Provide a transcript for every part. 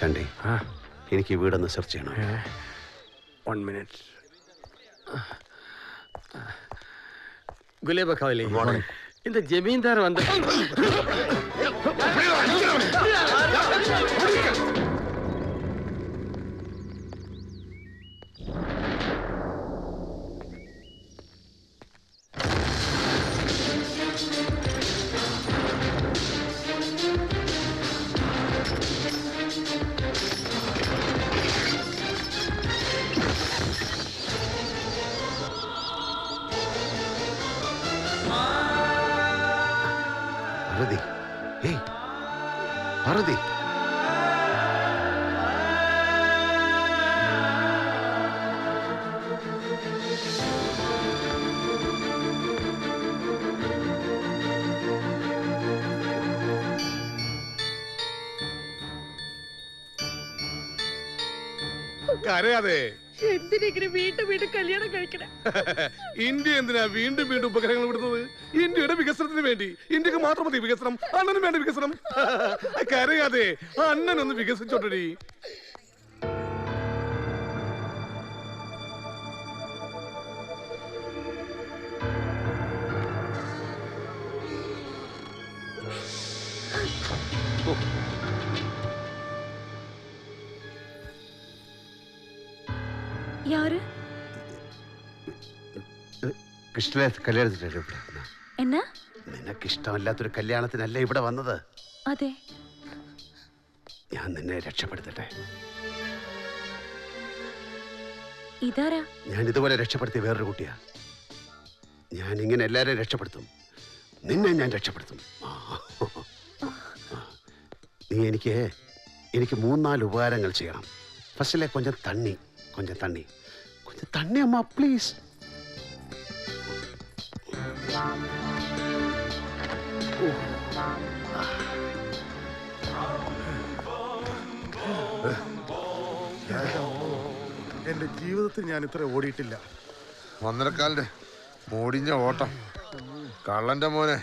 ചാണ്ടി, എനിക്ക് വീടൊന്ന് സെർച്ച് ചെയ്യണം. 1 minute. ಗುಲೇಬ ಕಾವಲಿ இந்த ಜಮೀನ್ದಾರ್ வந்து Parvati, hey, Parvati. കരയാതെ എന്തിനെങ്കിലും വീണ്ടും വീണ്ടും കല്യാണം കഴിക്കണേ? ഇന്ത്യ എന്തിനാ വീണ്ടും വീണ്ടും ഉപഗ്രഹങ്ങൾ വിടുന്നത്? ഇന്ത്യയുടെ വികസനത്തിന് വേണ്ടി. ഇന്ത്യക്ക് മാത്രം മതി വികസനം, അണ്ണനും വേണ്ട വികസനം. കരയാതെ അണ്ണനൊന്ന് വികസിച്ചോട്ടടി. யாரு? കൃഷ്ണനെ കല്യാണത്തിനല്ലേ ഇവിടെ? എന്നാ? നിനക്ക് ഇഷ്ടമല്ലാത്തൊരു കല്യാണത്തിനല്ലേ ഇവിടെ വന്നത്? അതെ. ഞാൻ നിന്നെ രക്ഷപ്പെടുത്തട്ടെ. ഇതാരാ? ഞാൻ ഇതുപോലെ രക്ഷപ്പെടുത്തിയ വേറൊരു കുട്ടിയാ. ഞാൻ ഇങ്ങനെ എല്ലാരെയും രക്ഷപ്പെടുത്തും. നിന്നെ ഞാൻ രക്ഷപ്പെടുത്തും. നീ എനിക്ക് 3-4 ഉപകാരങ്ങൾ ചെയ്യണം. ഫസ്റ്റിലെ കൊഞ്ചം തണ്ണി അമ്മ പ്ലീസ്. എന്റെ ജീവിതത്തിൽ ഞാൻ ഇത്ര ഓടിയിട്ടില്ല. 1.25 മൂടിഞ്ഞ ഓട്ടം. കള്ളന്റെ മോനെ,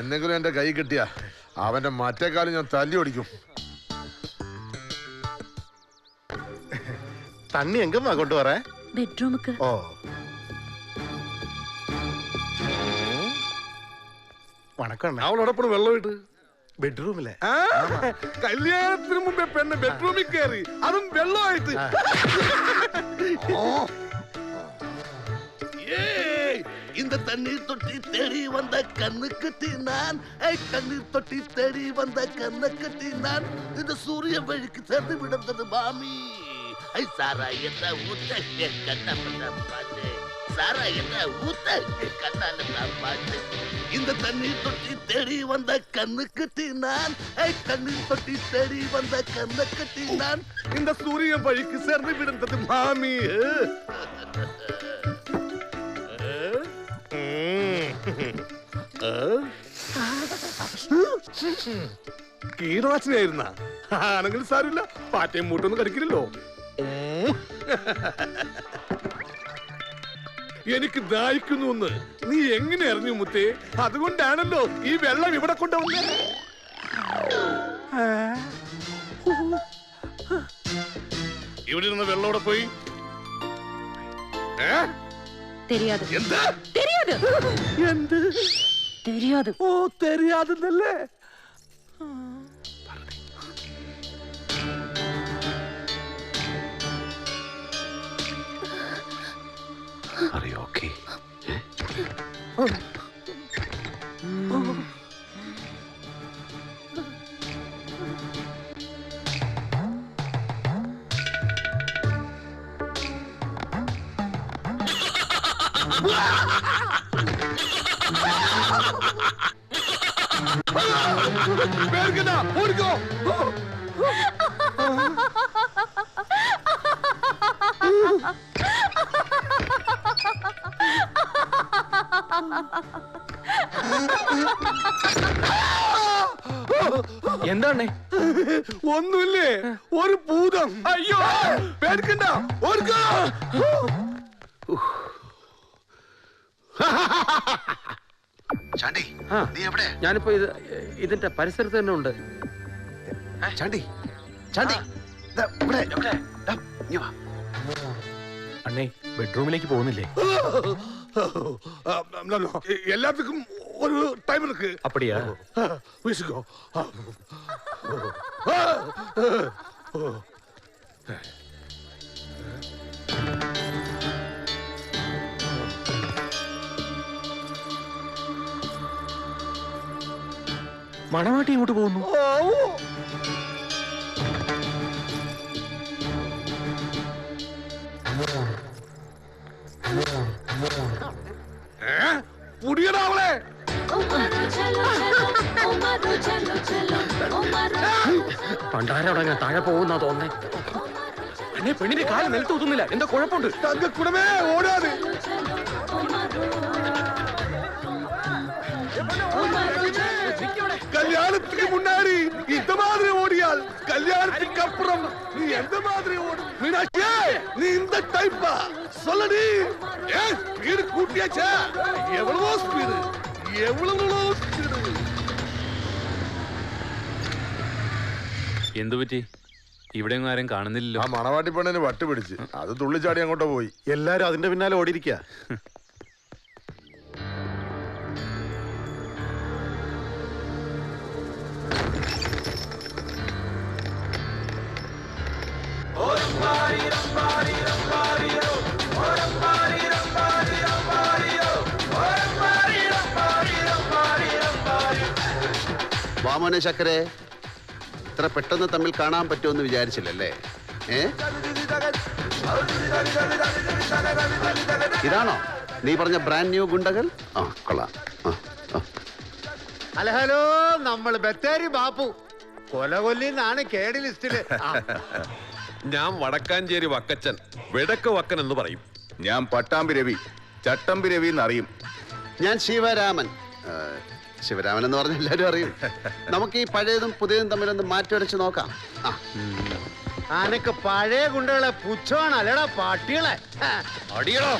എന്തെങ്കിലും എന്റെ കൈ കിട്ടിയ അവന്റെ മറ്റേ കാലം ഞാൻ തല്ലി ഓടിക്കും. തണ്ണി എങ്കുമ്മാ കൊണ്ടുവരേ? ബെഡ്റൂമുക്ക്. ഓ, വണക്കം. അവളോടൊപ്പം വെള്ളമായിട്ട് ബെഡ്റൂമിലെ കല്യാണത്തിന് മുമ്പേ പെണ്ണ് ബെഡ്റൂമിൽ കയറി, അതും വെള്ളമായിട്ട്. இந்த தண்ணீர் தொட்டி தேடி வந்த கண்ணு கட்டி நான், கண்ணீர் தொட்டி தேடி வந்த கண்ணு கட்டி நான், இந்த சூரிய வழிக்கு சேர்ந்து விடுந்தது மாமி. சாராயத்தை ஊத்த கண்ண பாட்டு, சாராயத்தை ஊத்த கண்ணால பாட்டு. இந்த தண்ணீர் தொட்டி தேடி வந்த கண்ணு கட்டி நான், கண்ணீர் தொட்டி தேடி வந்த கண்ணு கட்டி நான், இந்த சூரிய வழிக்கு சேர்ந்து விடுந்தது மாமி. കീടനാശിനിയായിരുന്ന ആണെങ്കിൽ സാരില്ല, പാറ്റയും മൂട്ടൊന്നും കടിക്കില്ലല്ലോ. എനിക്ക് ദാഹിക്കുന്നു. നീ എങ്ങനെ അറിഞ്ഞു മുത്തേ? അതുകൊണ്ടാണല്ലോ ഈ വെള്ളം ഇവിടെ കൊണ്ടുവന്നത്. ഇവിടെ ഇരുന്ന വെള്ളോടെ പോയി. தெரியாது. എന്താ தெரியாது. എന്ത് தெரியாது. ഓ, தெரியாதுന്നല്ലേ? Are you okay? എന്താണ്? ഒന്നുമില്ലേ, ഒരു ഭൂതം. അയ്യോ, പേടിക്കണ്ട. ചാണ്ടി, നീ എവിടെ? ഞാനിപ്പോ ഇതിന്റെ പരിസരത്ത് തന്നെ ഉണ്ട്. ചാണ്ടി, അണ്ണേ ബെഡ്റൂമിലേക്ക് പോകുന്നില്ലേ? எல்லாத்துக்கும் ஒரு டைம் இருக்கு. அப்படியா? வீசுக்கோ. മണവാട്ടി ഇങ്ങോട്ട് പോകുന്നു. പുടിയടാ അവളെ. പണ്ടാരടങ്ങ താഴെ പോകുന്നാ തോന്നേ. അന്നെ പെണ്ണിന്റെ കാല് നിലത്ത് ഒതുന്നില്ല. എന്താ കുഴപ്പമുണ്ട്? തങ്കക്കുടമേ ഓടാതെ. கல்யாணத்துக்கு முன்னாடி இந்த மாதிரி ஓடியால் கல்யாணத்துக்கு அப்புறம் நீ எந்த மாதிரி ஓடும்? மீனாட்சி நீ இந்த டைப்பா சொல்லடி. ஸ்பீடு கூட்டியாச்சா? எவ்வளவோ ஸ்பீடு, எவ்வளவோ ஸ்பீடு. എന്തു പറ്റി? ഇവിടെ ആരും കാണുന്നില്ലല്ലോ. ആ മണവാട്ടി പെണ്ണിന് വട്ട് പിടിച്ച് അത് തുള്ളിച്ചാടി അങ്ങോട്ട് പോയി. എല്ലാരും അതിന്റെ പിന്നാലെ ഓടിയിരിക്കുക. വാമോനെ ശക്കരെ, ഇത്ര പെട്ടെന്ന് തമ്മിൽ കാണാൻ പറ്റുമെന്ന് വിചാരിച്ചില്ലല്ലേ? ഇതാണോ നീ പറഞ്ഞ ബ്രാൻഡ് ന്യൂ ഗുണ്ടകൾ? ആ കൊള്ളാം. ഹലോ ഹലോ, നമ്മൾ ബത്തേരി ബാപ്പു കൊലകൊല്ലിന്നാണ് കേടി ലിസ്റ്റില്. ഞാൻ വടക്കാഞ്ചേരി വക്കച്ചൻ, വെടക്ക് വക്കൻ എന്ന് പറയും. ഞാൻ പട്ടാമ്പി രവി, ചട്ടമ്പി രവി എന്നറിയും. ഞാൻ ശിവരാമൻ. ശിവരാമൻ എന്ന് പറഞ്ഞ എല്ലാവരും അറിയും. നമുക്ക് ഈ പഴയതും പുതിയതും തമ്മിലൊന്ന് മാറ്റി വരച്ച് നോക്കാം. അനക്ക് പഴയ ഗുണ്ടകളെ പുച്ഛമാണ് അല്ലടാ പാട്ടികളെ. അടിയടോ.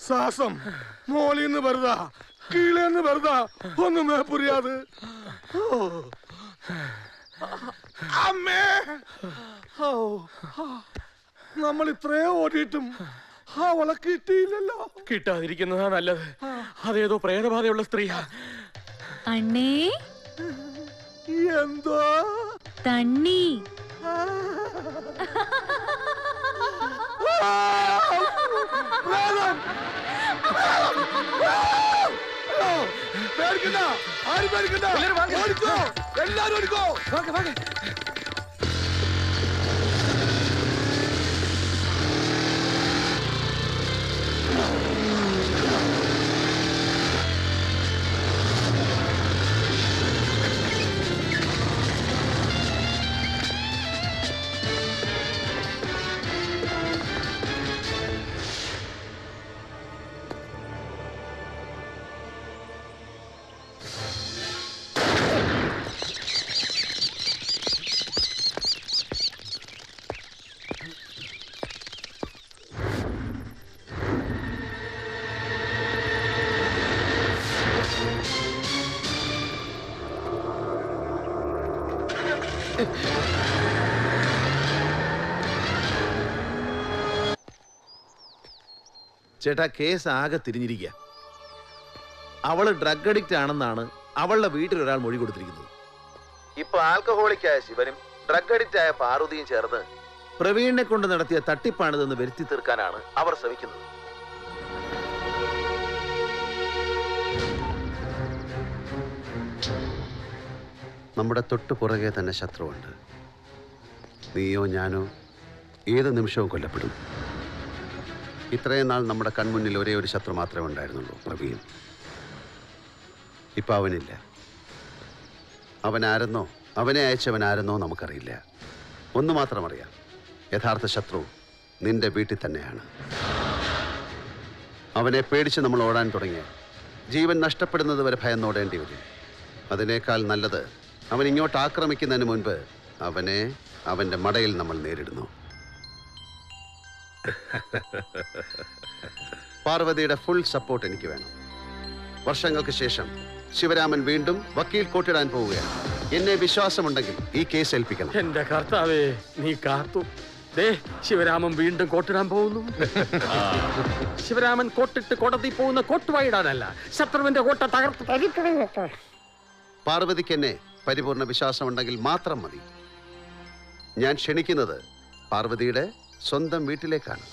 ശ്വാസം മോളിന്ന് വരുതാ കീഴേന്ന് വരുതാ ഒന്നുമേ പുരിയാത്. അമ്മേ, നമ്മൾ ഇത്രയോ ഓടിയിട്ടും അവളെ കിട്ടിയില്ലല്ലോ. കിട്ടാതിരിക്കുന്നതാ നല്ലത്. അതേതോ പ്രേതബാധയുള്ള സ്ത്രീയാ. അണ്ണേ എന്തോ തണ്ണി. പേടിക്കണ്ട, ആരും പേടിക്കണ്ട. ഓടിക്കോ, എല്ലാരും ഓടിക്കോ. ചേട്ടാ, കേസ് ആകെ തിരിഞ്ഞിരിക്കുക. അവള് ഡ്രഗ് അഡിക്റ്റ് ആണെന്നാണ് അവളുടെ വീട്ടിൽ ഒരാൾ മൊഴി കൊടുത്തിരിക്കുന്നത്. ഇപ്പൊ ആൽക്കഹോളിക് ആയ ശിവനും ഡ്രഗ് അഡിക്റ്റ് ആയ പാർവതിയും ചേർന്ന് പ്രവീണിനെ കൊണ്ട് നടത്തിയ തട്ടിപ്പാണിതെന്ന് വരുത്തി തീർക്കാനാണ് അവർ ശ്രമിക്കുന്നത്. നമ്മുടെ തൊട്ടു പുറകെ തന്നെ ശത്രുവുണ്ട്. നീയോ ഞാനോ ഏത് നിമിഷവും കൊല്ലപ്പെടും. ഇത്രയും നാൾ നമ്മുടെ കൺമുന്നിൽ ഒരേ ഒരു ശത്രു മാത്രമേ ഉണ്ടായിരുന്നുള്ളൂ, പ്രവീൺ. ഇപ്പം അവനില്ല. അവനാരെന്നോ അവനെ അയച്ചവനാരെന്നോ നമുക്കറിയില്ല. ഒന്ന് മാത്രം അറിയാം, യഥാർത്ഥ ശത്രു നിന്റെ വീട്ടിൽ തന്നെയാണ്. അവനെ പേടിച്ച് നമ്മൾ ഓടാൻ തുടങ്ങിയ ജീവൻ നഷ്ടപ്പെടുന്നത് വരെ ഭയന്നോടേണ്ടി വരും. അതിനേക്കാൾ നല്ലത് അവൻ ഇങ്ങോട്ട് ആക്രമിക്കുന്നതിന് മുൻപ് അവനെ അവൻ്റെ മടയിൽ നമ്മൾ നേരിടുന്നു. പാർവതിയുടെ ഫുൾ സപ്പോർട്ട് എനിക്ക് വേണം. വർഷങ്ങൾക്ക് ശേഷം ശിവരാമൻ വീണ്ടും വക്കീൽ കോട്ടിടാൻ പോവുകയാണ്. എന്നെ വിശ്വാസമുണ്ടെങ്കിൽ ഈ കേസ് ഏൽപ്പിക്കണം. എന്റെ കർത്താവേ, നീ കാത്തു. ദേ, ശിവരാമൻ വീണ്ടും കോട്ടിടാൻ പോകുന്നു. ശിവരാമൻ കോട്ടിട്ട് കോടതി പോകുന്ന കോട്ടുവായിടാനല്ല, ശത്രുവിന്റെ കോട്ട തകർത്ത്. പാർവതിക്ക് എന്നെ പരിപൂർണ വിശ്വാസമുണ്ടെങ്കിൽ മാത്രം മതി. ഞാൻ ക്ഷണിക്കുന്നത് പാർവതിയുടെ സ്വന്തം വീട്ടിലേക്കാണ്.